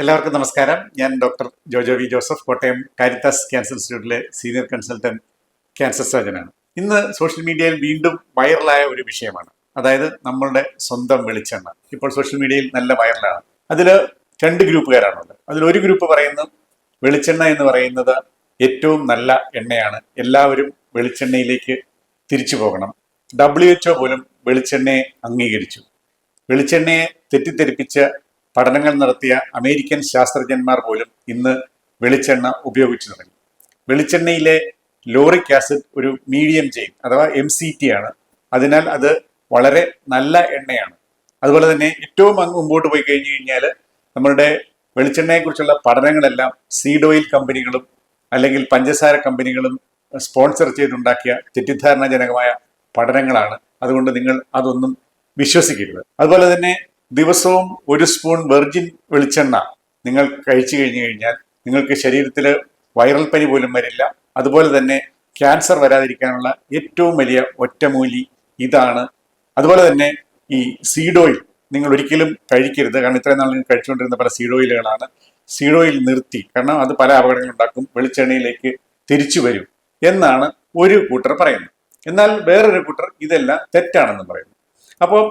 എല്ലാവർക്കും നമസ്കാരം. ഞാൻ doctor Jojo V Joseph, Kottayam Caritas cancer ഇൻസ്റ്റിറ്റ്യൂട്ടിലെ സീനിയർ കൺസൾട്ടന്റ് ക്യാൻസർ സർജനാണ്. ഇന്ന് സോഷ്യൽ മീഡിയയിൽ വീണ്ടും വൈറലായ ഒരു വിഷയമാണ്, അതായത് നമ്മളുടെ സ്വന്തം വെളിച്ചെണ്ണ. ഇപ്പോൾ സോഷ്യൽ മീഡിയയിൽ നല്ല വൈറലാണ്. അതിൽ രണ്ട് ഗ്രൂപ്പുകാരാണുള്ളത്. അതിലൊരു ഗ്രൂപ്പ് പറയുന്നു വെളിച്ചെണ്ണ എന്ന് പറയുന്നത് ഏറ്റവും നല്ല എണ്ണയാണ്, എല്ലാവരും വെളിച്ചെണ്ണയിലേക്ക് തിരിച്ചു പോകണം. WHO പോലും വെളിച്ചെണ്ണയെ അംഗീകരിച്ചു. വെളിച്ചെണ്ണയെ തെറ്റിദ്ധരിപ്പിച്ച പഠനങ്ങൾ നടത്തിയ അമേരിക്കൻ ശാസ്ത്രജ്ഞന്മാർ പോലും ഇന്ന് വെളിച്ചെണ്ണ ഉപയോഗിച്ചു തുടങ്ങി. വെളിച്ചെണ്ണയിലെ ലോറിക് ആസിഡ് ഒരു മീഡിയം ചെയിൻ അഥവാ MCT ആണ്. അതിനാൽ അത് വളരെ നല്ല എണ്ണയാണ്. അതുപോലെ തന്നെ ഏറ്റവും അങ്ങ് മുമ്പോട്ട് പോയി കഴിഞ്ഞു കഴിഞ്ഞാൽ നമ്മളുടെ വെളിച്ചെണ്ണയെക്കുറിച്ചുള്ള പഠനങ്ങളെല്ലാം സീഡ് ഓയിൽ കമ്പനികളും അല്ലെങ്കിൽ പഞ്ചസാര കമ്പനികളും സ്പോൺസർ ചെയ്തുണ്ടാക്കിയ തെറ്റിദ്ധാരണജനകമായ പഠനങ്ങളാണ്. അതുകൊണ്ട് നിങ്ങൾ അതൊന്നും വിശ്വസിക്കരുത്. അതുപോലെ തന്നെ ദിവസവും ഒരു സ്പൂൺ വെർജിൻ വെളിച്ചെണ്ണ നിങ്ങൾ കഴിച്ചു കഴിഞ്ഞു കഴിഞ്ഞാൽ നിങ്ങൾക്ക് ശരീരത്തിൽ വൈറൽ പനി പോലും വരില്ല. അതുപോലെ തന്നെ ക്യാൻസർ വരാതിരിക്കാനുള്ള ഏറ്റവും വലിയ ഒറ്റമൂലി ഇതാണ്. അതുപോലെ തന്നെ ഈ സീഡ് ഓയിൽ നിങ്ങൾ ഒരിക്കലും കഴിക്കരുത്. കാരണം ഇത്രയും നാൾ നിങ്ങൾ കഴിച്ചുകൊണ്ടിരുന്ന പല സീഡ് ഓയിലുകളാണ്. സീഡ് ഓയിൽ നിർത്തി, കാരണം അത് പല അപകടങ്ങളുണ്ടാക്കും, വെളിച്ചെണ്ണയിലേക്ക് തിരിച്ചു വരും എന്നാണ് ഒരു കൂട്ടർ പറയുന്നത്. എന്നാൽ വേറൊരു കൂട്ടർ ഇതെല്ലാം തെറ്റാണെന്ന് പറയുന്നു. അപ്പോൾ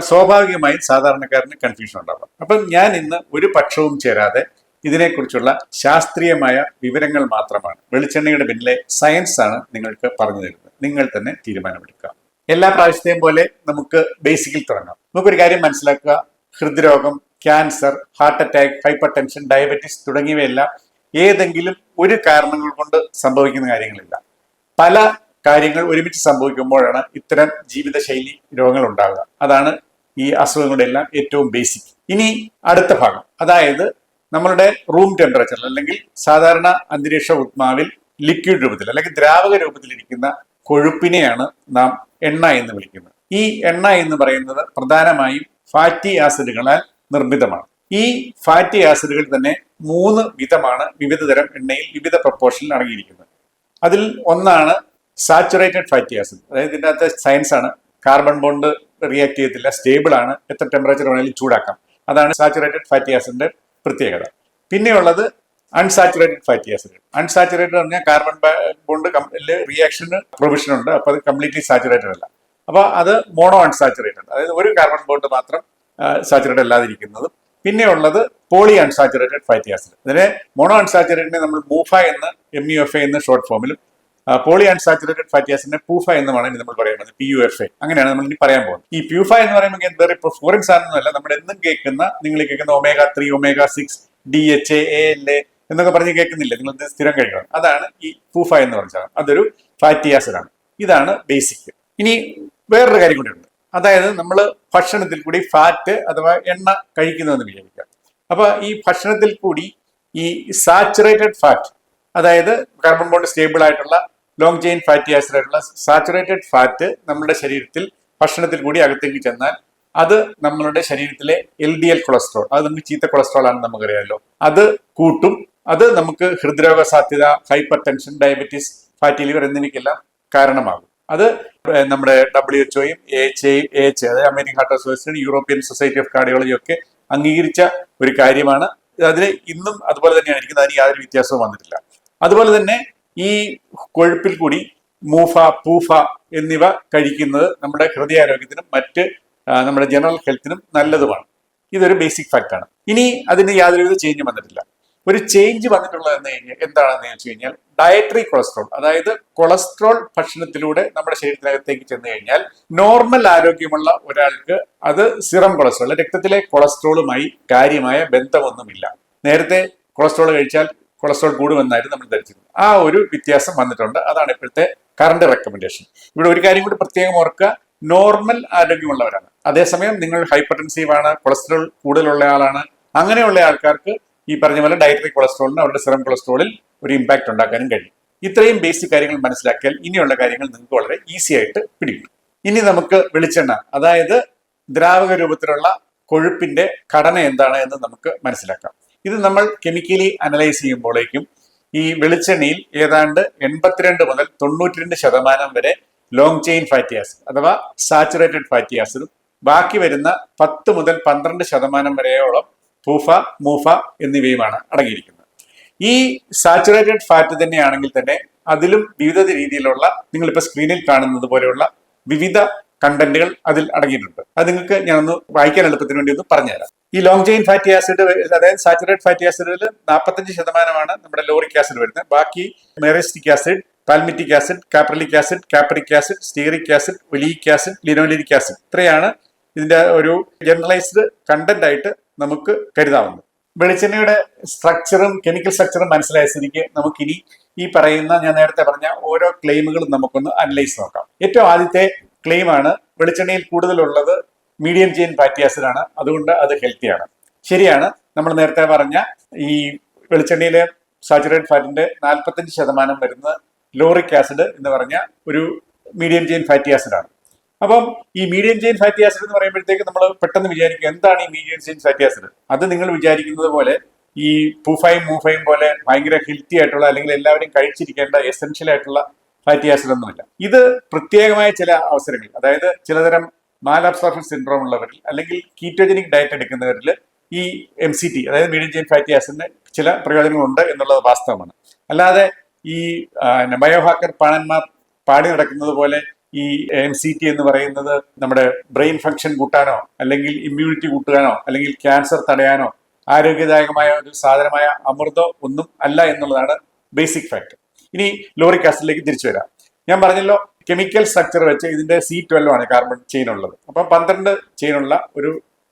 സ്വാഭാവികമായും സാധാരണക്കാരന് കൺഫ്യൂഷൻ ഉണ്ടാവാം. അപ്പം ഞാൻ ഇന്ന് ഒരു പക്ഷവും ചേരാതെ ഇതിനെക്കുറിച്ചുള്ള ശാസ്ത്രീയമായ വിവരങ്ങൾ മാത്രമാണ്, വെളിച്ചെണ്ണയുടെ പിന്നിലെ സയൻസ് ആണ് നിങ്ങൾക്ക് പറഞ്ഞു തരുന്നത്. നിങ്ങൾ തന്നെ തീരുമാനമെടുക്കുക. എല്ലാ പ്രാവശ്യത്തെയും പോലെ നമുക്ക് ബേസിക്കിൽ തുടങ്ങാം. നമുക്കൊരു കാര്യം മനസ്സിലാക്കുക, ഹൃദ്രോഗം, cancer, heart attack, hyper tension, diabetes തുടങ്ങിയവയെല്ലാം ഏതെങ്കിലും ഒരു കാരണങ്ങൾ കൊണ്ട് സംഭവിക്കുന്ന കാര്യങ്ങളില്ല. പല കാര്യങ്ങൾ ഒരുമിച്ച് സംഭവിക്കുമ്പോഴാണ് ഇത്തരം ജീവിതശൈലി രോഗങ്ങൾ ഉണ്ടാകുക. അതാണ് ഈ അസുഖങ്ങളുടെ എല്ലാം ഏറ്റവും ബേസിക്. ഇനി അടുത്ത ഭാഗം, അതായത് നമ്മളുടെ റൂം ടെമ്പറേച്ചറിൽ അല്ലെങ്കിൽ സാധാരണ അന്തരീക്ഷ ഊഷ്മാവിൽ ലിക്വിഡ് രൂപത്തിൽ അല്ലെങ്കിൽ ദ്രാവക രൂപത്തിലിരിക്കുന്ന കൊഴുപ്പിനെയാണ് നാം എണ്ണ എന്ന് വിളിക്കുന്നത്. ഈ എണ്ണ എന്ന് പറയുന്നത് പ്രധാനമായും ഫാറ്റി ആസിഡുകളാൽ നിർമ്മിതമാണ്. ഈ ഫാറ്റി ആസിഡുകൾ തന്നെ 3 വിധമാണ് വിവിധ തരം എണ്ണയിൽ വിവിധ പ്രപ്പോർഷനിൽ അടങ്ങിയിരിക്കുന്നത്. അതിൽ ഒന്നാണ് സാച്ചുറേറ്റഡ് ഫാറ്റി ആസിഡ്. അതായത് ഇതിൻ്റെ അകത്ത് സയൻസ് ആണ്. കാർബൺ ബോണ്ട് റിയാക്ട് ചെയ്യത്തില്ല, സ്റ്റേബിൾ ആണ്, എത്ര ടെമ്പറേച്ചർ വേണമെങ്കിലും ചൂടാക്കാം. അതാണ് സാച്ചുറേറ്റഡ് ഫാറ്റി ആസിഡിന്റെ പ്രത്യേകത. പിന്നെയുള്ളത് അൺസാച്ചുറേറ്റഡ് ഫാറ്റി ആസിഡ്. അൺസാച്ചുറേറ്റഡ് പറഞ്ഞാൽ കാർബൺ ബോണ്ട് റിയാക്ഷന് പ്രൊവിഷൻ ഉണ്ട്, അപ്പോൾ അത് കംപ്ലീറ്റ്ലി സാച്ചുറേറ്റഡ് അല്ല. അപ്പോൾ അത് മോണോ അൺസാച്ചുറേറ്റഡ്, അതായത് ഒരു കാർബൺ ബോണ്ട് മാത്രം സാച്ചുറേറ്റഡ് അല്ലാതിരിക്കുന്നതും. പിന്നെയുള്ളത് പോളി അൺസാച്ചുറേറ്റഡ് ഫാറ്റി ആസിഡ്. അതിനെ മോണോ അൺസാച്ചുറേറ്റഡിനെ നമ്മൾ MUFA എന്ന് ഷോർട്ട് ഫോമിലും പോളി അൺസാച്ചുറേറ്റഡ് ഫാറ്റി ആസിഡിനെ PUFA എന്നുമാണ് നമ്മൾ പറയുന്നത്, PUFA. അങ്ങനെയാണ് നമ്മൾ ഇനി പറയാൻ പോകുന്നത്. ഈ PUFA എന്ന് പറയുമ്പോൾ വേറെ ഇപ്പോൾ ഫോറിൻ സാധനമൊന്നുമല്ല, നമ്മൾ എന്നും നിങ്ങൾ കേൾക്കുന്ന omega-3, omega-6, DHA, ALA എന്നൊക്കെ പറഞ്ഞ് കേൾക്കുന്നില്ല, നിങ്ങൾ സ്ഥിരം കഴിക്കണം. അതാണ് ഈ PUFA എന്ന് പറഞ്ഞാൽ. അതൊരു ഫാറ്റി ആസിഡാണ്. ഇതാണ് ബേസിക്. ഇനി വേറൊരു കാര്യം കൂടി ഉണ്ട്, അതായത് നമ്മൾ ഭക്ഷണത്തിൽ കൂടി ഫാറ്റ് അഥവാ എണ്ണ കഴിക്കുന്നതെന്ന് വിചാരിക്കുക. അപ്പൊ ഈ ഭക്ഷണത്തിൽ കൂടി ഈ സാച്ചുറേറ്റഡ് ഫാറ്റ്, അതായത് കാർബൺ ബോണ്ട് സ്റ്റേബിൾ ആയിട്ടുള്ള ലോങ് ചെയിൻ ഫാറ്റി ആസിഡ് ആയിട്ടുള്ള സാച്ചുറേറ്റഡ് ഫാറ്റ് നമ്മുടെ ശരീരത്തിൽ ഭക്ഷണത്തിൽ കൂടി അകത്തേക്ക് ചെന്നാൽ അത് നമ്മളുടെ ശരീരത്തിലെ LDL കൊളസ്ട്രോൾ, അത് നമുക്ക് ചീത്ത കൊളസ്ട്രോൾ ആണെന്ന് നമുക്കറിയാമല്ലോ, അത് കൂട്ടും. അത് നമുക്ക് ഹൃദ്രോഗ സാധ്യത, hypertension, diabetes, fatty liver എന്നിവയ്ക്കെല്ലാം കാരണമാകും. അത് നമ്മുടെ WHO-യും AHA അതായത് American Heart Association, European Society of Cardiology ഒക്കെ അംഗീകരിച്ച ഒരു കാര്യമാണ്. അതിന് ഇന്നും അതുപോലെ തന്നെയാണ് ഇരിക്കുന്നത്, അതിന് യാതൊരു വ്യത്യാസവും വന്നിട്ടില്ല. അതുപോലെ തന്നെ ഈ കൊഴുപ്പിൽ കൂടി PUFA എന്നിവ കഴിക്കുന്നത് നമ്മുടെ ഹൃദയാരോഗ്യത്തിനും മറ്റ് നമ്മുടെ ജനറൽ ഹെൽത്തിനും നല്ലതുമാണ്. ഇതൊരു ബേസിക് ഫാക്റ്റാണ്. ഇനി അതിന് യാതൊരുവിധ ചേഞ്ച് വന്നിട്ടില്ല. ഒരു ചേഞ്ച് വന്നിട്ടുള്ളത് എന്താണെന്ന് വെച്ച് കഴിഞ്ഞാൽ ഡയറ്ററി കൊളസ്ട്രോൾ, അതായത് കൊളസ്ട്രോൾ ഭക്ഷണത്തിലൂടെ നമ്മുടെ ശരീരത്തിനകത്തേക്ക് ചെന്ന് കഴിഞ്ഞാൽ നോർമൽ ആരോഗ്യമുള്ള ഒരാൾക്ക് അത് സിറം കൊളസ്ട്രോൾ, രക്തത്തിലെ കൊളസ്ട്രോളുമായി കാര്യമായ ബന്ധമൊന്നുമില്ല. നേരത്തെ കൊളസ്ട്രോൾ കഴിച്ചാൽ കൊളസ്ട്രോൾ കൂടുമെന്നായിരുന്നു നമ്മൾ ധരിച്ചിരുന്നത്. ആ ഒരു വ്യത്യാസം വന്നിട്ടുണ്ട്. അതാണ് ഇപ്പോഴത്തെ കറണ്ട് റെക്കമെൻഡേഷൻ. ഇവിടെ ഒരു കാര്യം കൂടി പ്രത്യേകം ഓർക്കുക, നോർമൽ ആരോഗ്യമുള്ളവരാണ്. അതേസമയം നിങ്ങൾ ഹൈപ്പർടെൻസീവ് ആണ്, കൊളസ്ട്രോൾ കൂടുതലുള്ള ആളാണ്, അങ്ങനെയുള്ള ആൾക്കാർക്ക് ഈ പറഞ്ഞ പോലെ ഡയറ്ററി കൊളസ്ട്രോളിന് അവരുടെ സിറം കൊളസ്ട്രോളിൽ ഒരു ഇമ്പാക്ട് ഉണ്ടാക്കാനും കഴിയും. ഇത്രയും ബേസിക് കാര്യങ്ങൾ മനസ്സിലാക്കിയാൽ ഇനിയുള്ള കാര്യങ്ങൾ നിങ്ങൾക്ക് വളരെ ഈസി ആയിട്ട് പിടിക്കും. ഇനി നമുക്ക് വെളിച്ചെണ്ണ, അതായത് ദ്രാവക രൂപത്തിലുള്ള കൊഴുപ്പിന്റെ ഘടന എന്താണ് എന്ന് നമുക്ക് മനസ്സിലാക്കാം. ഇത് നമ്മൾ കെമിക്കലി അനലൈസ് ചെയ്യുമ്പോഴേക്കും ഈ വെളിച്ചെണ്ണയിൽ ഏതാണ്ട് 82 മുതൽ 92% വരെ ലോങ് ചെയിൻ ഫാറ്റി ആസിഡ് അഥവാ സാച്ചുറേറ്റഡ് ഫാറ്റി ആസിഡും ബാക്കി വരുന്ന 10 മുതൽ 12% വരെയോളം പൂഫ, മൂഫ എന്നിവയുമാണ് അടങ്ങിയിരിക്കുന്നത്. ഈ സാച്ചുറേറ്റഡ് ഫാറ്റ് തന്നെയാണെങ്കിൽ തന്നെ അതിലും വിവിധ രീതിയിലുള്ള നിങ്ങളിപ്പോൾ സ്ക്രീനിൽ കാണുന്നത് പോലെയുള്ള വിവിധ കണ്ടന്റുകൾ അതിൽ അടങ്ങിയിട്ടുണ്ട്. അത് നിങ്ങൾക്ക് ഞാനൊന്ന് വായിക്കാൻ എളുപ്പത്തിന് വേണ്ടി ഒന്ന് പറഞ്ഞുതരാം. ഈ ലോങ് ചെയിൻ ഫാറ്റി ആസിഡ്, അതായത് സാച്ചുറേറ്റഡ് ഫാറ്റി ആസിഡിൽ 45% നമ്മുടെ ലോറിക് ആസിഡ് വരുന്നത്. ബാക്കി myristic acid, palmitic acid, caprylic acid, capric acid, stearic acid, oleic acid, linoleic acid, ഇത്രയാണ് ഇതിന്റെ ഒരു ജനറലൈസ്ഡ് കണ്ടന്റ് ആയിട്ട് നമുക്ക് കരുതാവുന്നത്. വെളിച്ചെണ്ണയുടെ സ്ട്രക്ചറും കെമിക്കൽ സ്ട്രക്ചറും മനസ്സിലായ സ്ഥിതിക്ക് നമുക്കിനി ഈ പറയുന്ന ഞാൻ നേരത്തെ പറഞ്ഞ ഓരോ ക്ലെയിമുകളും നമുക്കൊന്ന് അനലൈസ് നോക്കാം. ഏറ്റവും ആദ്യത്തെ ക്ലെയിം ആണ് വെളിച്ചെണ്ണയിൽ കൂടുതലുള്ളത് മീഡിയം ചെയിൻ ഫാറ്റി ആസിഡ് ആണ്, അതുകൊണ്ട് അത് ഹെൽത്തിയാണ്. ശരിയാണ്. നമ്മൾ നേരത്തെ പറഞ്ഞ ഈ വെളിച്ചെണ്ണയിലെ സാച്ചുറേറ്റഡ് ഫാറ്റിന്റെ 45% വരുന്നത് ലോറിക് ആസിഡ് എന്ന് പറഞ്ഞ ഒരു മീഡിയം ചെയിൻ ഫാറ്റി ആസിഡ് ആണ്. അപ്പം ഈ മീഡിയം ചെയിൻ ഫാറ്റി ആസിഡ് എന്ന് പറയുമ്പോഴത്തേക്ക് നമ്മൾ പെട്ടെന്ന് വിചാരിക്കും എന്താണ് ഈ മീഡിയം ചെയിൻ ഫാറ്റി ആസിഡ്. അത് നിങ്ങൾ വിചാരിക്കുന്നത് പോലെ ഈ പൂഫയും മൂഫയും പോലെ ഭയങ്കര ഹെൽത്തി ആയിട്ടുള്ള അല്ലെങ്കിൽ എല്ലാവരും കഴിച്ചിരിക്കേണ്ട എസെൻഷ്യൽ ആയിട്ടുള്ള ഫാറ്റി ആസിഡ് ഒന്നുമില്ല. ഇത് പ്രത്യേകമായ ചില അവസരങ്ങളിൽ, അതായത് ചിലതരം മാലബ്സോർപ്ഷൻ സിൻഡ്രോം ഉള്ളവരിൽ അല്ലെങ്കിൽ കീറ്റോജനിക് ഡയറ്റ് എടുക്കുന്നവരിൽ ഈ MCT, അതായത് മീഡിയം ചെയിൻ ഫാറ്റി ആസിഡിന് ചില പ്രയോജനങ്ങളുണ്ട് എന്നുള്ളത് വാസ്തവമാണ്. അല്ലാതെ ഈ ബയോഹാക്കർ പാണന്മാർ പാടി നടക്കുന്നത് പോലെ ഈ MCT എന്ന് പറയുന്നത് നമ്മുടെ ബ്രെയിൻ ഫംഗ്ഷൻ കൂട്ടാനോ അല്ലെങ്കിൽ ഇമ്മ്യൂണിറ്റി കൂട്ടാനോ അല്ലെങ്കിൽ ക്യാൻസർ തടയാനോ ആരോഗ്യദായകമായ ഒരു സാധനമായ അമൃതോ ഒന്നും അല്ല എന്നുള്ളതാണ് ബേസിക് ഫാക്ട്. ഇനി ലോറിക് ആസിഡിലേക്ക് തിരിച്ചു വരാം. ഞാൻ പറഞ്ഞല്ലോ കെമിക്കൽ സ്ട്രക്ചർ വെച്ച് ഇതിന്റെ C12 ആണ് കാർബൺ ചെയിൻ ഉള്ളത്. അപ്പം 12 ചെയിനുള്ള ഒരു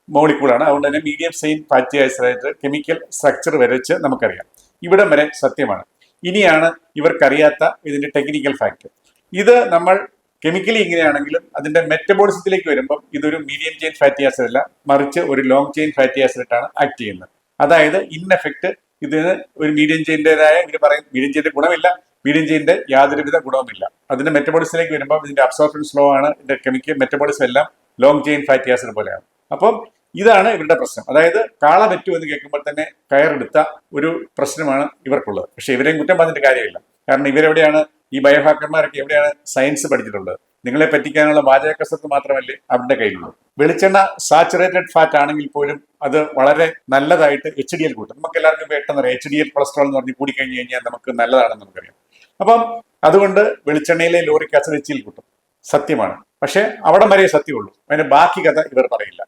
മോളിക്കൂളാണ്. അതുകൊണ്ട് തന്നെ medium chain fatty acid chemical structure വരച്ച് നമുക്കറിയാം. ഇവിടം വരെ സത്യമാണ്. ഇനിയാണ് ഇവർക്കറിയാത്ത ഇതിന്റെ ടെക്നിക്കൽ ഫാക്ട്. ഇത് നമ്മൾ കെമിക്കലി ഇങ്ങനെയാണെങ്കിലും അതിന്റെ മെറ്റബോളിസത്തിലേക്ക് വരുമ്പോൾ ഇതൊരു മീഡിയം ചെയിൻ ഫാറ്റി ആസിഡ് അല്ല, മറിച്ച് ഒരു ലോങ് ചെയിൻ ഫാറ്റി ആസിഡാണ് ആക്ട് ചെയ്യുന്നത്. അതായത് ഇൻ എഫക്ട് ഇതിന് ഒരു മീഡിയം ചെയിൻ്റെതായ ഇവർ പറയും മീഡിയം ചെയിൻ്റെ ഗുണമില്ല, മീഡിയം ചെയിൻ്റെ യാതൊരുവിധ ഗുണവുമില്ല. അതിന്റെ മെറ്റബോളിസത്തിലേക്ക് വരുമ്പോൾ ഇതിന്റെ അബ്സോർപ്ഷൻ സ്ലോ ആണ്, ഇതിന്റെ കെമിക്കൽ മെറ്റബോളിസം എല്ലാം ലോങ് ചെയിൻ ഫാറ്റി ആസിഡ് പോലെയാണ്. അപ്പം ഇതാണ് ഇവരുടെ പ്രശ്നം. അതായത് കാള പറ്റൂ എന്ന് കേൾക്കുമ്പോൾ തന്നെ കയറെടുത്ത ഒരു പ്രശ്നമാണ് ഇവർക്കുള്ളത്. പക്ഷെ ഇവരെയും കുറ്റം പറഞ്ഞിട്ട് കാര്യമില്ല. കാരണം ഇവരെവിടെയാണ് ഈ ബയോഹാക്കർമാരൊക്കെ എവിടെയാണ് സയൻസ് പഠിച്ചിട്ടുള്ളത്? നിങ്ങളെ പറ്റിക്കാനുള്ള വാചക കസരത്ത് മാത്രമല്ലേ അവരുടെ കയ്യിലുള്ളൂ. വെളിച്ചെണ്ണ സാച്ചുറേറ്റഡ് ഫാറ്റ് ആണെങ്കിൽ പോലും അത് വളരെ നല്ലതായിട്ട് HDL കൂട്ടും. നമുക്ക് എല്ലാവർക്കും പെട്ടെന്ന് HDL കൊളസ്ട്രോൾ എന്ന് പറഞ്ഞ് കൂടിക്കഴിഞ്ഞ് കഴിഞ്ഞാൽ നമുക്ക് നല്ലതാണെന്ന് നമുക്കറിയാം. അപ്പം അതുകൊണ്ട് വെളിച്ചെണ്ണയിലെ ലോറിക് ആസിഡ് HDL കൂട്ടും, സത്യമാണ്. പക്ഷെ അവിടെ വരെ സത്യമുള്ളൂ. അതിന്റെ ബാക്കി കഥ ഇവർ പറയില്ല.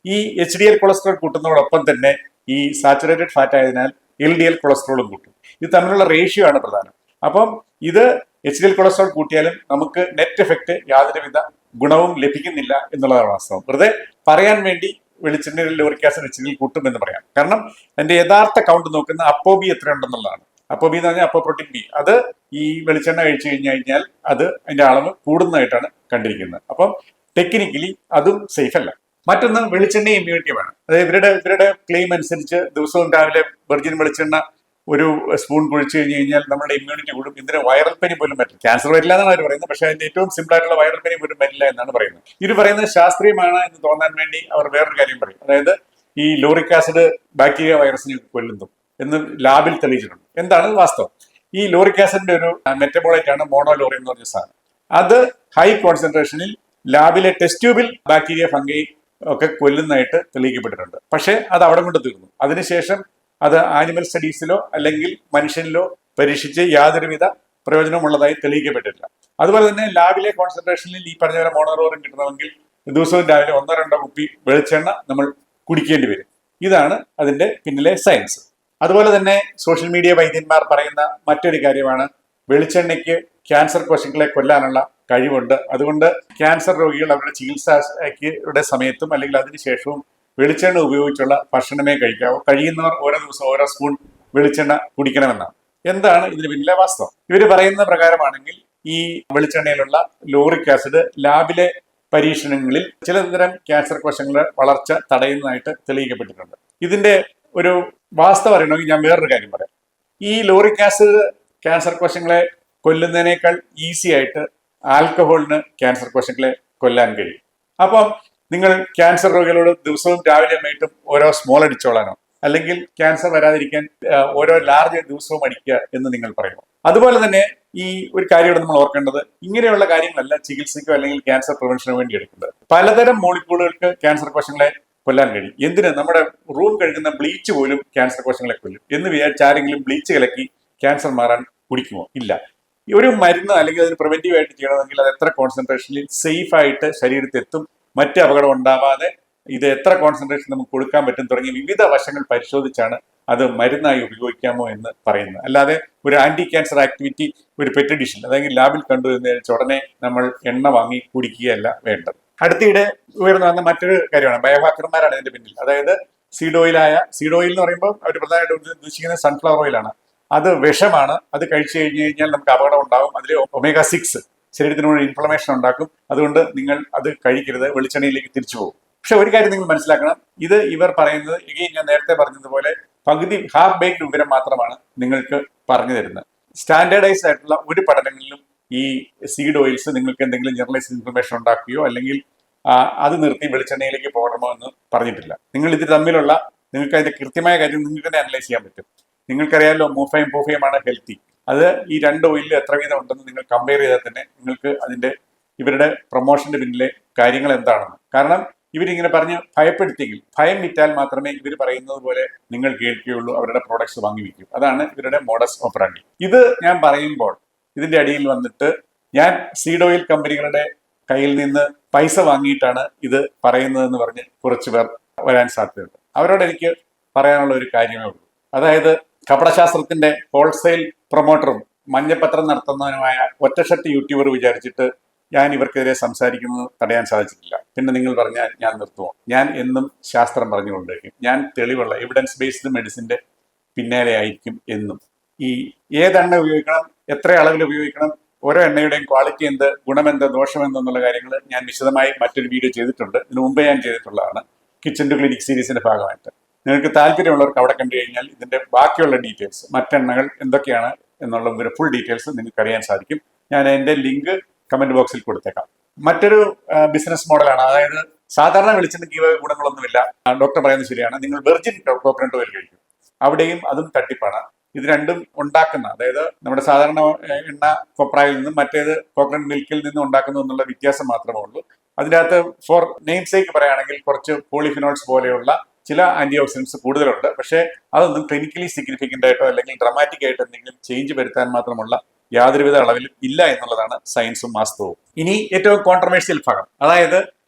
ഈ HDL കൊളസ്ട്രോൾ കൂട്ടുന്നതോടൊപ്പം തന്നെ ഈ സാച്ചുറേറ്റഡ് ഫാറ്റ് ആയതിനാൽ LDL കൊളസ്ട്രോളും കൂട്ടും. ഇത് തമ്മിലുള്ള റേഷ്യോ ആണ് പ്രധാനം. അപ്പം ഇത് HDL കൊളസ്ട്രോൾ കൂട്ടിയാലും നമുക്ക് നെറ്റ് എഫക്ട് യാതൊരുവിധ ഗുണവും ലഭിക്കുന്നില്ല എന്നുള്ളതാണ് വാസ്തവം. വെറുതെ പറയാൻ വേണ്ടി വെളിച്ചെണ്ണയിൽ ലോറിക് ആസിഡ് HDL കൂട്ടും എന്ന് പറയാം. കാരണം അതിന്റെ യഥാർത്ഥ കൗണ്ട് നോക്കുന്ന അപ്പോബി എത്രയുണ്ടെന്നുള്ളതാണ്. അപ്പോബി എന്ന് പറഞ്ഞാൽ അപ്പോപ്രോട്ടീൻ ബി, അത് ഈ വെളിച്ചെണ്ണ കഴിച്ചു കഴിഞ്ഞാൽ അത് അതിന്റെ അളവ് കൂടുന്നതായിട്ടാണ് കണ്ടിരിക്കുന്നത്. അപ്പം ടെക്നിക്കലി അതും സേഫ് അല്ല. മറ്റൊന്ന് വെളിച്ചെണ്ണ ഇമ്മ്യൂണിറ്റിയുമാണ്. അതായത് ഇവരുടെ ക്ലെയിം അനുസരിച്ച് ദിവസവും രാവിലെ വെർജിൻ വെളിച്ചെണ്ണ ഒരു സ്പൂൺ കുഴിച്ചു കഴിഞ്ഞാൽ നമ്മുടെ ഇമ്മ്യൂണിറ്റി കൂടും. ഇതിന് വൈറൽ പനി പോലും പറ്റില്ല. ക്യാൻസർ വരില്ല എന്നാണ് അവർ പറയുന്നത്. പക്ഷേ അതിന്റെ ഏറ്റവും സിമ്പിൾ ആയിട്ടുള്ള വൈറൽ പനി പോലും വരില്ല എന്നാണ് പറയുന്നത്. ഇത് പറയുന്നത് ശാസ്ത്രീയമാണ് എന്ന് തോന്നാൻ വേണ്ടി അവർ വേറൊരു കാര്യം പറയും. അതായത് ഈ ലോറിക് ആസിഡ് ബാക്ടീരിയ വൈറസിനെ കൊല്ലുന്നു എന്ന് ലാബിൽ തെളിയിച്ചിട്ടുണ്ട്. എന്താണ് വാസ്തവം? ഈ ലോറിക് ആസിഡിന്റെ ഒരു മെറ്റബോളൈറ്റ് ആണ് മോണോലോറിൻ എന്ന് പറഞ്ഞ സാധനം. അത് ഹൈ കോൺസെൻട്രേഷനിൽ ലാബിലെ ടെസ്റ്റ് ട്യൂബിൽ ബാക്ടീരിയ ഫംഗൈ ഒക്കെ കൊല്ലുന്നതായിട്ട് തെളിയിക്കപ്പെട്ടിട്ടുണ്ട്. പക്ഷെ അത് അവിടെ കൊണ്ട് തീർന്നു. അതിനുശേഷം അത് ആനിമൽ സ്റ്റഡീസിലോ അല്ലെങ്കിൽ മനുഷ്യനിലോ പരീക്ഷിച്ച് യാതൊരുവിധ പ്രയോജനമുള്ളതായി തെളിയിക്കപ്പെട്ടിട്ടില്ല. അതുപോലെ തന്നെ ലാബിലെ കോൺസെൻട്രേഷനിൽ ഈ പറഞ്ഞ പോലെ മോണോലോറിൻ കിട്ടണമെങ്കിൽ ദിവസവും രാവിലെ 1-2 കുപ്പി വെളിച്ചെണ്ണ നമ്മൾ കുടിക്കേണ്ടി വരും. ഇതാണ് അതിന്റെ പിന്നിലെ സയൻസ്. അതുപോലെ തന്നെ സോഷ്യൽ മീഡിയ വൈദ്യന്മാർ പറയുന്ന മറ്റൊരു കാര്യമാണ് വെളിച്ചെണ്ണയ്ക്ക് ക്യാൻസർ കോശങ്ങളെ കൊല്ലാനുള്ള കഴിവുണ്ട്. അതുകൊണ്ട് ക്യാൻസർ രോഗികൾ അവരുടെ ചികിത്സയുടെ സമയത്തും അല്ലെങ്കിൽ അതിനുശേഷവും വെളിച്ചെണ്ണ ഉപയോഗിച്ചുള്ള ഭക്ഷണമേ കഴിക്കാവൂ. കഴിയുന്നവർ ഓരോ ദിവസം ഓരോ സ്പൂൺ വെളിച്ചെണ്ണ കുടിക്കണമെന്നാണ്. എന്താണ് ഇതിന് പിന്നിലെ വാസ്തവം? ഇവർ പറയുന്ന പ്രകാരമാണെങ്കിൽ ഈ വെളിച്ചെണ്ണയിലുള്ള ലോറിക് ആസിഡ് ലാബിലെ പരീക്ഷണങ്ങളിൽ ചിലതരം ക്യാൻസർ കോശങ്ങളുടെ വളർച്ച തടയുന്നതായിട്ട് തെളിയിക്കപ്പെട്ടിട്ടുണ്ട്. ഇതിന്റെ ഒരു വാസ്തവം അറിയണമെങ്കിൽ ഞാൻ വേറൊരു കാര്യം പറയാം. ഈ ലോറിക് ആസിഡ് ക്യാൻസർ കോശങ്ങളെ കൊല്ലുന്നതിനേക്കാൾ ഈസി ആയിട്ട് ആൽക്കഹോളിന് ക്യാൻസർ കോശങ്ങളെ കൊല്ലാൻ കഴിയും. അപ്പം നിങ്ങൾ ക്യാൻസർ രോഗികളോട് ദിവസവും രാവിലെ വൈകിട്ടും ഓരോ സ്മോൾ അടിച്ചോളാനോ അല്ലെങ്കിൽ ക്യാൻസർ വരാതിരിക്കാൻ ഓരോ ലാർജ് ദിവസവും അടിക്കുക എന്ന് നിങ്ങൾ പറയുമോ? അതുപോലെ തന്നെ ഈ ഒരു കാര്യമാണ് നമ്മൾ ഓർക്കേണ്ടത്, ഇങ്ങനെയുള്ള കാര്യങ്ങളല്ല ചികിത്സയ്ക്കോ അല്ലെങ്കിൽ ക്യാൻസർ പ്രിവെൻഷനോ വേണ്ടി എടുക്കുന്നത്. പലതരം മോളിക്യൂളുകൾക്ക് ക്യാൻസർ കോശങ്ങളെ കൊല്ലാൻ കഴിയും. എന്തിന്? നമ്മുടെ റൂം കഴുകുന്ന ബ്ലീച്ച് പോലും ക്യാൻസർ കോശങ്ങളെ കൊല്ലും എന്ന് വിചാരിച്ച് ആരെങ്കിലും ബ്ലീച്ച് കലക്കി ക്യാൻസർ മാറാൻ കുടിക്കുമോ? ഇല്ല. ഒരു മരുന്ന് അല്ലെങ്കിൽ അതിന് പ്രിവെന്റീവ് ആയിട്ട് ചെയ്യണമെങ്കിൽ അത് എത്ര കോൺസെൻട്രേഷനിൽ സേഫ് ആയിട്ട് ശരീരത്തെത്തും, മറ്റ് അപകടം ഉണ്ടാവാതെ ഇത് എത്ര കോൺസെൻട്രേഷൻ നമുക്ക് കൊടുക്കാൻ പറ്റും തുടങ്ങിയ വിവിധ വശങ്ങൾ പരിശോധിച്ചാണ് അത് മരുന്നായി ഉപയോഗിക്കാമോ എന്ന് പറയുന്നത്. അല്ലാതെ ഒരു ആന്റി ക്യാൻസർ ആക്ടിവിറ്റി ഒരു പെറ്റ് ഡിഷിൽ അല്ലെങ്കിൽ ലാബിൽ കണ്ടു എന്ന് വെച്ചാൽ ഉടനെ നമ്മൾ എണ്ണ വാങ്ങി കുടിക്കുകയല്ല വേണ്ടത്. അടുത്തിടെ ഉയർന്നു വന്ന മറ്റൊരു കാര്യമാണ് ബയോഹാക്കർമാരാണ് ഇതിന്റെ പിന്നിൽ. അതായത് സീഡ് ഓയിൽ എന്ന് പറയുമ്പോൾ അവർ പ്രധാനമായിട്ട് ഉദ്ദേശിക്കുന്നത് സൺഫ്ലവർ ഓയിലാണ്. അത് വിഷമാണ്. അത് കഴിച്ചു കഴിഞ്ഞു കഴിഞ്ഞാൽ നമുക്ക് അപകടം ഉണ്ടാകും. അതിൽ ഒമേഗ-6 ശരീരത്തിനോട് ഇൻഫ്ലമേഷൻ ഉണ്ടാക്കും. അതുകൊണ്ട് നിങ്ങൾ അത് കഴിക്കരുത്, വെളിച്ചെണ്ണയിലേക്ക് തിരിച്ചു പോകും. പക്ഷെ ഒരു കാര്യം നിങ്ങൾ മനസ്സിലാക്കണം, ഇത് ഇവർ പറയുന്നത് ഞാൻ നേരത്തെ പറഞ്ഞതുപോലെ പകുതി ഹാഫ് ബേക്ക്ഡ് വിവരം മാത്രമാണ് നിങ്ങൾക്ക് പറഞ്ഞു തരുന്നത്. സ്റ്റാൻഡേർഡൈസ്ഡ് ആയിട്ടുള്ള ഒരു പഠനങ്ങളിലും ഈ സീഡ് ഓയിൽസ് നിങ്ങൾക്ക് എന്തെങ്കിലും ജനറലൈസ്ഡ് ഇൻഫർമേഷൻ ഉണ്ടാക്കുകയോ അല്ലെങ്കിൽ അത് നിർത്തി വെളിച്ചെണ്ണയിലേക്ക് പോകണമോ എന്ന് പറഞ്ഞിട്ടില്ല. നിങ്ങൾ ഇത് തമ്മിലുള്ള നിങ്ങൾക്ക് അതിന്റെ കൃത്യമായ കാര്യം നിങ്ങൾക്ക് തന്നെ അനലൈസ് ചെയ്യാൻ പറ്റും. നിങ്ങൾക്കറിയാമല്ലോ മൂഫയും ആണ് ഹെൽത്തി. അത് ഈ രണ്ട് ഓയിലിൽ എത്ര വീതം ഉണ്ടെന്ന് നിങ്ങൾ കമ്പയർ ചെയ്താൽ തന്നെ നിങ്ങൾക്ക് അതിന്റെ ഇവരുടെ പ്രൊമോഷന്റെ പിന്നിലെ കാര്യങ്ങൾ എന്താണെന്ന്. കാരണം ഇവരിങ്ങനെ പറഞ്ഞ് ഭയപ്പെടുത്തിയെങ്കിൽ, ഭയം വിറ്റാൽ മാത്രമേ ഇവർ പറയുന്നത് പോലെ നിങ്ങൾ കേൾക്കുകയുള്ളൂ, അവരുടെ പ്രോഡക്ട്സ് വാങ്ങി വയ്ക്കും. അതാണ് ഇവരുടെ മോഡസ് ഓപ്പറാണ്ടി. ഇത് ഞാൻ പറയുമ്പോൾ ഇതിന്റെ അടിയിൽ വന്നിട്ട് ഞാൻ സീഡ് ഓയിൽ കമ്പനികളുടെ കയ്യിൽ നിന്ന് പൈസ വാങ്ങിയിട്ടാണ് ഇത് പറയുന്നതെന്ന് പറഞ്ഞ് കുറച്ച് പേർ വരാൻ സാധ്യതയുണ്ട്. അവരോട് എനിക്ക് പറയാനുള്ള ഒരു കാര്യമേ ഉള്ളൂ. അതായത് കപടശാസ്ത്രത്തിന്റെ ഹോൾസെയിൽ പ്രൊമോട്ടറും മഞ്ഞപ്പത്രം നടത്തുന്നവനുമായ ഒറ്റഷട്ട് യൂട്യൂബർ വിചാരിച്ചിട്ട് ഞാൻ ഇവർക്കെതിരെ സംസാരിക്കുന്നത് തടയാൻ സാധിച്ചിട്ടില്ല. പിന്നെ നിങ്ങൾ പറഞ്ഞാൽ ഞാൻ നിർത്തുമോ? ഞാൻ എന്നും ശാസ്ത്രം പറഞ്ഞുകൊണ്ടിരിക്കും. ഞാൻ തെളിവുള്ള എവിഡൻസ് ബേസ്ഡ് മെഡിസിന്റെ പിന്നാലെ ആയിരിക്കും എന്നും. ഈ ഏതെണ്ണ ഉപയോഗിക്കണം, എത്ര അളവിൽ ഉപയോഗിക്കണം, ഓരോ എണ്ണയുടെയും ക്വാളിറ്റി എന്ത്, ഗുണമെന്ത്, ദോഷമെന്തെന്നുള്ള കാര്യങ്ങൾ ഞാൻ വിശദമായി മറ്റൊരു വീഡിയോ ചെയ്തിട്ടുണ്ട്. ഇതിനു മുമ്പേ ഞാൻ ചെയ്തിട്ടുള്ളതാണ്, കിച്ചൺ ടു ക്ലിനിക് സീരീസിന്റെ ഭാഗമായിട്ട്. നിങ്ങൾക്ക് താല്പര്യമുള്ളവർക്ക് അവിടെ കണ്ടു കഴിഞ്ഞാൽ ഇതിന്റെ ബാക്കിയുള്ള ഡീറ്റെയിൽസ്, മറ്റെണ്ണകൾ എന്തൊക്കെയാണ് എന്നുള്ള ഒരു ഫുൾ ഡീറ്റെയിൽസ് നിങ്ങൾക്ക് അറിയാൻ സാധിക്കും. ഞാൻ എൻ്റെ ലിങ്ക് കമന്റ് ബോക്സിൽ കൊടുത്തേക്കാം. മറ്റൊരു ബിസിനസ് മോഡലാണ്, അതായത് സാധാരണ വെളിച്ചെണ്ണയ്ക്ക് ഈ ഗുണങ്ങളൊന്നുമില്ല. ഡോക്ടർ പറയുന്നത് ശരിയാണ്. നിങ്ങൾ വെർജിൻ കോക്കനട്ട് ഓയിൽ കഴിക്കും, അവിടെയും അതും തട്ടിപ്പാണ്. ഇത് രണ്ടും ഉണ്ടാക്കുന്ന, അതായത് നമ്മുടെ സാധാരണ എണ്ണ കൊപ്രായിൽ നിന്നും മറ്റേത് കോക്കനട്ട് മിൽക്കിൽ നിന്നും ഉണ്ടാക്കുന്നു എന്നുള്ള വ്യത്യാസം മാത്രമേ ഉള്ളൂ. അതിനകത്ത് ഫോർ നെയിം സേക്ക് പറയുകയാണെങ്കിൽ കുറച്ച് പോളിഫിനോൾസ് പോലെയുള്ള ചില ആന്റി ഓക്സിഡൻസ് കൂടുതലുണ്ട്. പക്ഷേ അതൊന്നും ക്ലിനിക്കലി സിഗ്നിഫിക്കന്റ് ആയിട്ടോ അല്ലെങ്കിൽ ഡ്രമാറ്റിക് ആയിട്ടോ എന്തെങ്കിലും ചേഞ്ച് വരുത്താൻ മാത്രമുള്ള യാതൊരുവിധ അളവിലും ഇല്ല എന്നുള്ളതാണ് സയൻസും വാസ്തവവും. ഇനി ഏറ്റവും കോൺട്രവേഴ്സ്യൽ ഭാഗം, അതായത്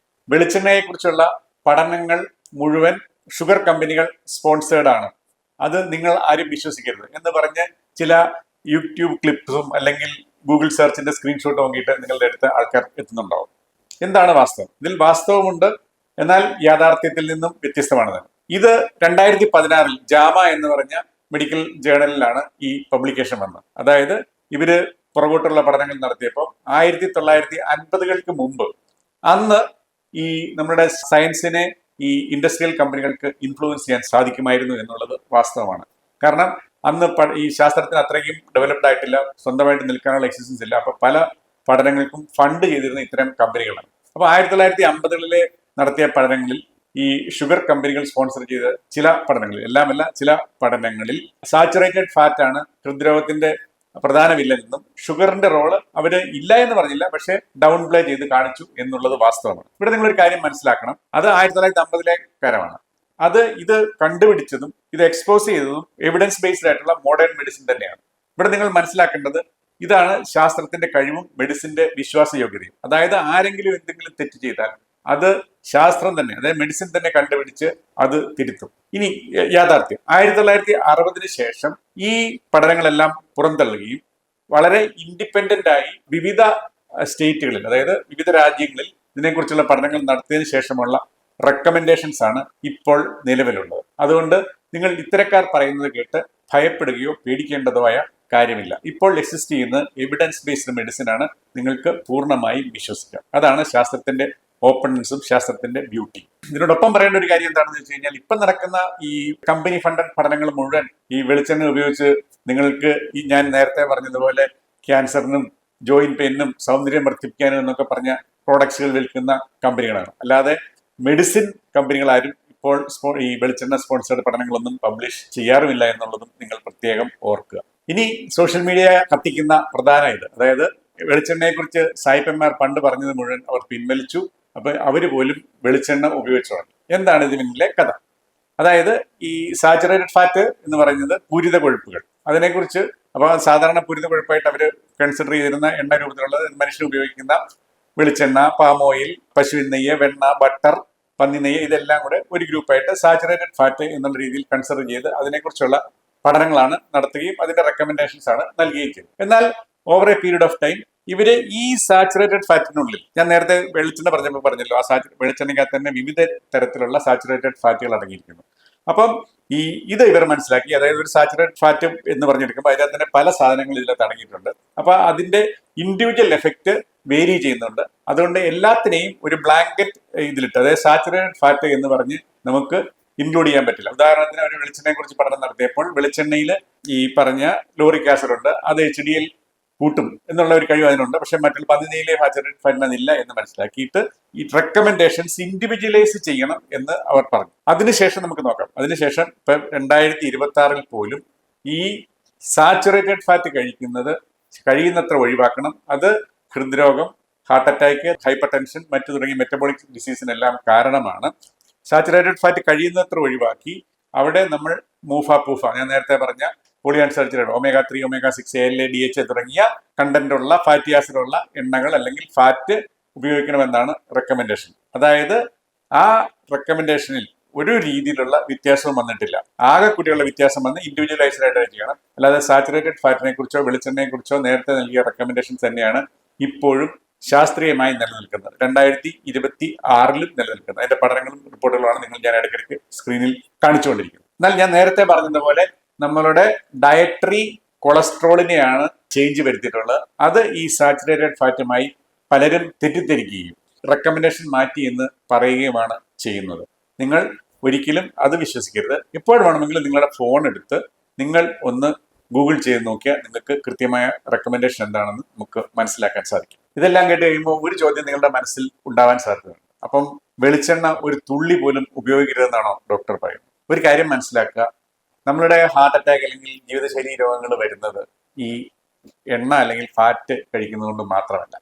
വെളിച്ചെണ്ണയെ കുറിച്ചുള്ള പഠനങ്ങൾ മുഴുവൻ ഷുഗർ കമ്പനികൾ സ്പോൺസേർഡ് ആണ്, അത് നിങ്ങൾ ആരും വിശ്വസിക്കരുത് എന്ന് പറഞ്ഞ് ചില യൂട്യൂബ് ക്ലിപ്സും അല്ലെങ്കിൽ ഗൂഗിൾ സെർച്ചിന്റെ സ്ക്രീൻഷോട്ട് നോക്കിയിട്ട് നിങ്ങളുടെ അടുത്ത് ആൾക്കാർ എത്തുന്നുണ്ടാവും. എന്താണ് വാസ്തവം? ഇതിൽ വാസ്തവമുണ്ട്, എന്നാൽ യാഥാർത്ഥ്യത്തിൽ നിന്നും വ്യത്യസ്തമാണത്. ഇത് 2016 ജാമ എന്ന് പറഞ്ഞ മെഡിക്കൽ ജേർണലിലാണ് ഈ പബ്ലിക്കേഷൻ വന്നത്. അതായത് ഇവര് പുറകോട്ടുള്ള പഠനങ്ങൾ നടത്തിയപ്പോൾ 1950-കൾക്ക് മുമ്പ് അന്ന് ഈ നമ്മുടെ സയൻസിനെ ഈ ഇൻഡസ്ട്രിയൽ കമ്പനികൾക്ക് ഇൻഫ്ലുവൻസ് ചെയ്യാൻ സാധിക്കുമായിരുന്നു എന്നുള്ളത് വാസ്തവമാണ്. കാരണം അന്ന് ഈ ശാസ്ത്രത്തിന് അത്രയ്ക്കും ഡെവലപ്ഡ് ആയിട്ടില്ല, സ്വന്തമായിട്ട് നിൽക്കാനുള്ള എക്സിസ്റ്റൻസ് ഇല്ല. അപ്പൊ പല പഠനങ്ങൾക്കും ഫണ്ട് ചെയ്തിരുന്ന ഇത്തരം കമ്പനികളാണ്. അപ്പൊ 1950-കളിലെ നടത്തിയ പഠനങ്ങളിൽ ഈ ഷുഗർ കമ്പനികൾ സ്പോൺസർ ചെയ്ത ചില പഠനങ്ങളിൽ, എല്ലാമല്ല ചില പഠനങ്ങളിൽ സാച്ചുറേറ്റഡ് ഫാറ്റ് ആണ് ഹൃദ്രോഗത്തിന്റെ പ്രധാന വില്ലെന്നും ഷുഗറിന്റെ റോള് അവര് ഇല്ല എന്ന് പറഞ്ഞില്ല, പക്ഷെ ഡൗൺ പ്ലേ ചെയ്ത് കാണിച്ചു എന്നുള്ളത് വാസ്തവമാണ്. ഇവിടെ നിങ്ങളൊരു കാര്യം മനസ്സിലാക്കണം, അത് 1950-ലെ കാര്യമാണ്. ഇത് കണ്ടുപിടിച്ചതും ഇത് എക്സ്പോസ് ചെയ്തതും എവിഡൻസ് ബേസ്ഡ് ആയിട്ടുള്ള മോഡേൺ മെഡിസിൻ തന്നെയാണ്. ഇവിടെ നിങ്ങൾ മനസ്സിലാക്കേണ്ടത് ഇതാണ് ശാസ്ത്രത്തിന്റെ കഴിവും മെഡിസിന്റെ വിശ്വാസയോഗ്യതയും. അതായത് ആരെങ്കിലും എന്തെങ്കിലും തെറ്റ് ചെയ്താൽ അത് ശാസ്ത്രം തന്നെ, അതായത് മെഡിസിൻ തന്നെ കണ്ടുപിടിച്ച് അത് തിരുത്തും. ഇനി യാഥാർത്ഥ്യം, 1960-ന് ശേഷം ഈ പഠനങ്ങളെല്ലാം പുറന്തള്ളുകയും വളരെ ഇൻഡിപെൻഡന്റ് ആയി വിവിധ സ്റ്റേറ്റുകളിൽ, അതായത് വിവിധ രാജ്യങ്ങളിൽ ഇതിനെക്കുറിച്ചുള്ള പഠനങ്ങൾ നടത്തിയതിനു ശേഷമുള്ള റെക്കമെൻഡേഷൻസ് ആണ് ഇപ്പോൾ നിലവിലുള്ളത്. അതുകൊണ്ട് നിങ്ങൾ ഇത്തരക്കാർ പറയുന്നത് കേട്ട് ഭയപ്പെടുകയോ പേടിക്കേണ്ടതോ ആയ കാര്യമില്ല. ഇപ്പോൾ എക്സിസ്റ്റ് ചെയ്യുന്ന എവിഡൻസ് ബേസ്ഡ് മെഡിസിൻ ആണ്, നിങ്ങൾക്ക് പൂർണ്ണമായും വിശ്വസിക്കാം. അതാണ് ശാസ്ത്രത്തിന്റെ ഓപ്പൺനെസ്സും ശാസ്ത്രത്തിന്റെ ബ്യൂട്ടി. ഇതിനോടൊപ്പം പറയേണ്ട ഒരു കാര്യം എന്താണെന്ന് വെച്ച് കഴിഞ്ഞാൽ, ഇപ്പം നടക്കുന്ന ഈ കമ്പനി ഫണ്ടഡ് പഠനങ്ങൾ മുഴുവൻ ഈ വെളിച്ചെണ്ണ ഉപയോഗിച്ച് നിങ്ങൾക്ക് ഈ ഞാൻ നേരത്തെ പറഞ്ഞതുപോലെ ക്യാൻസറിനും ജോയിന്റ് പെയിനും സൗന്ദര്യം വർദ്ധിപ്പിക്കാനും എന്നൊക്കെ പറഞ്ഞ പ്രോഡക്ട്സുകൾ വിൽക്കുന്ന കമ്പനികളാണ്. അല്ലാതെ മെഡിസിൻ കമ്പനികളാരും ഇപ്പോൾ ഈ വെളിച്ചെണ്ണ സ്പോൺസേർഡ് പഠനങ്ങളൊന്നും പബ്ലിഷ് ചെയ്യാറുമില്ല എന്നുള്ളതും നിങ്ങൾ പ്രത്യേകം ഓർക്കുക. ഇനി സോഷ്യൽ മീഡിയ കത്തിക്കുന്ന പ്രധാന ഇത്, അതായത് വെളിച്ചെണ്ണയെ കുറിച്ച് സായിപ്പന്മാർ പണ്ട് പറഞ്ഞത് മുഴുവൻ അവർ പിൻവലിച്ചു. അപ്പൊ അവര് പോലും വെളിച്ചെണ്ണ ഉപയോഗിച്ചു തുടങ്ങി. എന്താണ് ഇതിന് പിന്നിലെ കഥ? അതായത് ഈ സാച്ചുറേറ്റഡ് ഫാറ്റ് എന്ന് പറയുന്നത് പൂരിത കൊഴുപ്പുകൾ. അതിനെക്കുറിച്ച് അപ്പോൾ സാധാരണ പൂരിത കൊഴുപ്പായിട്ട് അവർ കൺസിഡർ ചെയ്തിരുന്ന എണ്ണ രൂപത്തിലുള്ളത് മനുഷ്യർ ഉപയോഗിക്കുന്ന വെളിച്ചെണ്ണ, പാം ഓയിൽ, പശുവിൻ നെയ്യ്, വെണ്ണ, ബട്ടർ, പന്നി നെയ്യ്, ഇതെല്ലാം കൂടെ ഒരു ഗ്രൂപ്പായിട്ട് സാച്ചുറേറ്റഡ് ഫാറ്റ് എന്നുള്ള രീതിയിൽ കൺസിഡർ ചെയ്ത് അതിനെക്കുറിച്ചുള്ള പഠനങ്ങളാണ് നടത്തുകയും അതിന്റെ റെക്കമെൻഡേഷൻസ് ആണ് നൽകുകയും ചെയ്തത്. എന്നാൽ over A period of time ഇവര് ഈ സാച്ചുറേറ്റഡ് ഫാറ്റിനുള്ളിൽ, ഞാൻ നേരത്തെ വെളിച്ചെണ്ണ പറഞ്ഞല്ലോ, ആ വെളിച്ചെണ്ണയ്ക്കകത്ത് തന്നെ വിവിധ തരത്തിലുള്ള സാച്ചുറേറ്റഡ് ഫാറ്റുകൾ അടങ്ങിയിരിക്കുന്നു. അപ്പം ഇത് ഇവർ മനസ്സിലാക്കി. അതായത് ഒരു സാച്ചുറേറ്റഡ് ഫാറ്റ് എന്ന് പറഞ്ഞെടുക്കുമ്പോൾ അതിനകത്ത് തന്നെ പല സാധനങ്ങൾ ഇതിനകത്ത് അടങ്ങിയിട്ടുണ്ട്. അപ്പൊ അതിന്റെ ഇൻഡിവിജ്വൽ എഫക്റ്റ് വേരി ചെയ്യുന്നുണ്ട്. അതുകൊണ്ട് എല്ലാത്തിനെയും ഒരു ബ്ലാങ്കറ്റ് ഇതിലിട്ട്, അതായത് സാച്ചുറേറ്റഡ് ഫാറ്റ് എന്ന് പറഞ്ഞ് നമുക്ക് ഇൻക്ലൂഡ് ചെയ്യാൻ പറ്റില്ല. ഉദാഹരണത്തിന് ഒരു വെളിച്ചെണ്ണയെ കുറിച്ച് പഠനം നടത്തിയപ്പോൾ വെളിച്ചെണ്ണയിൽ ഈ പറഞ്ഞ ലോറിക് ആസിഡ് ഉണ്ട്, അത് HDL കൂട്ടും എന്നുള്ള ഒരു കഴിവ് അതിനുണ്ട്. പക്ഷെ മറ്റുള്ള പന്നിനെയിലെ സാച്ചുറേറ്റഡ് ഫാറ്റ് ഇല്ല എന്ന് മനസ്സിലാക്കിയിട്ട് ഈ റെക്കമെൻഡേഷൻസ് ഇൻഡിവിജ്വലൈസ് ചെയ്യണം എന്ന് അവർ പറഞ്ഞു. അതിനുശേഷം നമുക്ക് നോക്കാം. അതിനുശേഷം ഇപ്പൊ 2026 പോലും ഈ സാച്ചുറേറ്റഡ് ഫാറ്റ് കഴിയുന്നത്ര ഒഴിവാക്കണം. അത് ഹൃദ്രോഗം, ഹാർട്ട് അറ്റാക്ക്, ഹൈപ്പർ ടെൻഷൻ, മറ്റു തുടങ്ങിയ മെറ്റബോളിക് ഡിസീസിനെല്ലാം കാരണമാണ്. സാച്ചുറേറ്റഡ് ഫാറ്റ് കഴിയുന്നത്ര ഒഴിവാക്കി അവിടെ നമ്മൾ മൂഫ, ഞാൻ നേരത്തെ പറഞ്ഞ polyunsaturated omega-3, omega-6, ALA, DHA തുടങ്ങിയ കണ്ടന്റ് ഉള്ള ഫാറ്റി ആസിഡ് ഉള്ള എണ്ണകൾ അല്ലെങ്കിൽ ഫാറ്റ് ഉപയോഗിക്കണമെന്നാണ് റെക്കമെൻഡേഷൻ. അതായത് ആ റെക്കമെൻഡേഷനിൽ ഒരു രീതിയിലുള്ള വ്യത്യാസവും വന്നിട്ടില്ല. ആകെ കൂടിയുള്ള വ്യത്യാസം വന്ന് ഇൻഡിവിജ്വലൈസ്ഡ് ആയിട്ട് ചെയ്യണം. അല്ലാതെ സാച്ചുറേറ്റഡ് ഫാറ്റിനെ കുറിച്ചോ വെളിച്ചെണ്ണയെ കുറിച്ചോ നേരത്തെ നൽകിയ റെക്കമെൻഡേഷൻസ് തന്നെയാണ് ഇപ്പോഴും ശാസ്ത്രീയമായി നിലനിൽക്കുന്നത്. 2026 നിലനിൽക്കുന്നത്. അതിന്റെ പഠനങ്ങളും റിപ്പോർട്ടുകളുമാണ് ഞാൻ ഇടയ്ക്കിടയ്ക്ക് സ്ക്രീനിൽ കാണിച്ചുകൊണ്ടിരിക്കുന്നത്. എന്നാൽ ഞാൻ നേരത്തെ പറഞ്ഞതുപോലെ നമ്മളുടെ ഡയറ്ററി കൊളസ്ട്രോളിനെയാണ് ചേഞ്ച് വരുത്തിയിട്ടുള്ളത്. അത് ഈ സാച്ചുറേറ്റഡ് ഫാറ്റുമായി പലരും തെറ്റിദ്ധരിക്കുകയും റെക്കമെൻഡേഷൻ മാറ്റി എന്ന് പറയുകയുമാണ് ചെയ്യുന്നത്. നിങ്ങൾ ഒരിക്കലും അത് വിശ്വസിക്കരുത്. എപ്പോഴും വേണമെങ്കിലും നിങ്ങളുടെ ഫോൺ എടുത്ത് നിങ്ങൾ ഒന്ന് ഗൂഗിൾ ചെയ്ത് നോക്കിയാൽ നിങ്ങൾക്ക് കൃത്യമായ റെക്കമെൻഡേഷൻ എന്താണെന്ന് നമുക്ക് മനസ്സിലാക്കാൻ സാധിക്കും. ഇതെല്ലാം കേട്ട് കഴിയുമ്പോൾ ഒരു ചോദ്യം നിങ്ങളുടെ മനസ്സിൽ ഉണ്ടാവാൻ സാധ്യതയുണ്ട്. അപ്പം വെളിച്ചെണ്ണ ഒരു തുള്ളി പോലും ഉപയോഗിക്കരുതെന്നാണോ ഡോക്ടർ പറയുന്നത്? ഒരു കാര്യം മനസ്സിലാക്കുക, നമ്മളുടെ ഹാർട്ട് അറ്റാക്ക് അല്ലെങ്കിൽ ജീവിതശൈലി രോഗങ്ങൾ വരുന്നത് ഈ എണ്ണ അല്ലെങ്കിൽ ഫാറ്റ് കഴിക്കുന്നത് കൊണ്ട് മാത്രമല്ല,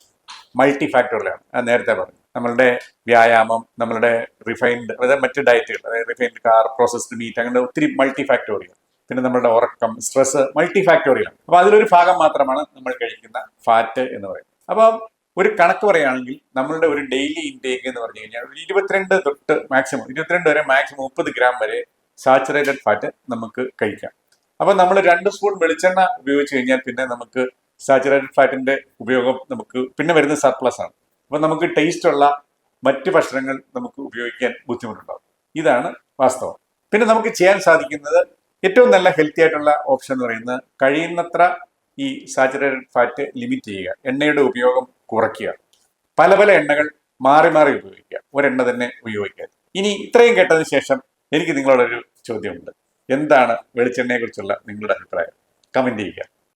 മൾട്ടി ഫാക്ടോറിയലാണ്. ഞാൻ നേരത്തെ പറഞ്ഞു. നമ്മളുടെ വ്യായാമം, നമ്മളുടെ റിഫൈൻഡ്, അതായത് മറ്റ് ഡയറ്റുകൾ, അതായത് റിഫൈൻഡ് കാർ, പ്രോസസ്ഡ് മീറ്റ്, അങ്ങനെ ഒത്തിരി മൾട്ടി ഫാക്ടോറിയൽ. പിന്നെ നമ്മളുടെ ഉറക്കം, സ്ട്രെസ്, മൾട്ടി ഫാക്ടോറിയലാണ്. അപ്പൊ അതിലൊരു ഭാഗം മാത്രമാണ് നമ്മൾ കഴിക്കുന്ന ഫാറ്റ് എന്ന് പറയുന്നത്. അപ്പം ഒരു കണക്ക് പറയുകയാണെങ്കിൽ നമ്മളുടെ ഒരു ഡെയിലി ഇൻടേക്ക് എന്ന് പറഞ്ഞു കഴിഞ്ഞാൽ ഒരു 22 തൊട്ട് മാക്സിമം 22 വരെ, മാക്സിമം 30 ഗ്രാം വരെ സാച്ചുറേറ്റഡ് ഫാറ്റ് നമുക്ക് കഴിക്കാം. അപ്പൊ നമ്മൾ 2 സ്പൂൺ വെളിച്ചെണ്ണ ഉപയോഗിച്ച് കഴിഞ്ഞാൽ പിന്നെ നമുക്ക് സാച്ചുറേറ്റഡ് ഫാറ്റിന്റെ ഉപയോഗം നമുക്ക് പിന്നെ വരുന്ന സർപ്ലസ് ആണ്. അപ്പൊ നമുക്ക് ടേസ്റ്റ് ഉള്ള മറ്റ് ഭക്ഷണങ്ങൾ നമുക്ക് ഉപയോഗിക്കാൻ ബുദ്ധിമുട്ടുണ്ടാകും. ഇതാണ് വാസ്തവം. പിന്നെ നമുക്ക് ചെയ്യാൻ സാധിക്കുന്നത് ഏറ്റവും നല്ല ഹെൽത്തി ആയിട്ടുള്ള ഓപ്ഷൻ എന്ന് പറയുന്നത് കഴിയുന്നത്ര ഈ സാച്ചുറേറ്റഡ് ഫാറ്റ് ലിമിറ്റ് ചെയ്യുക, എണ്ണയുടെ ഉപയോഗം കുറയ്ക്കുക, പല പല എണ്ണകൾ മാറി മാറി ഉപയോഗിക്കുക, ഒരെണ്ണ തന്നെ ഉപയോഗിക്കുക. ഇനി ഇത്രയും കേട്ടതിന് ശേഷം എനിക്ക് നിങ്ങളോടൊരു ചോദ്യമുണ്ട്. എന്താണ് വെളിച്ചെണ്ണയെ കുറിച്ചുള്ള നിങ്ങളുടെ അഭിപ്രായം? കമന്റ് ചെയ്യുക.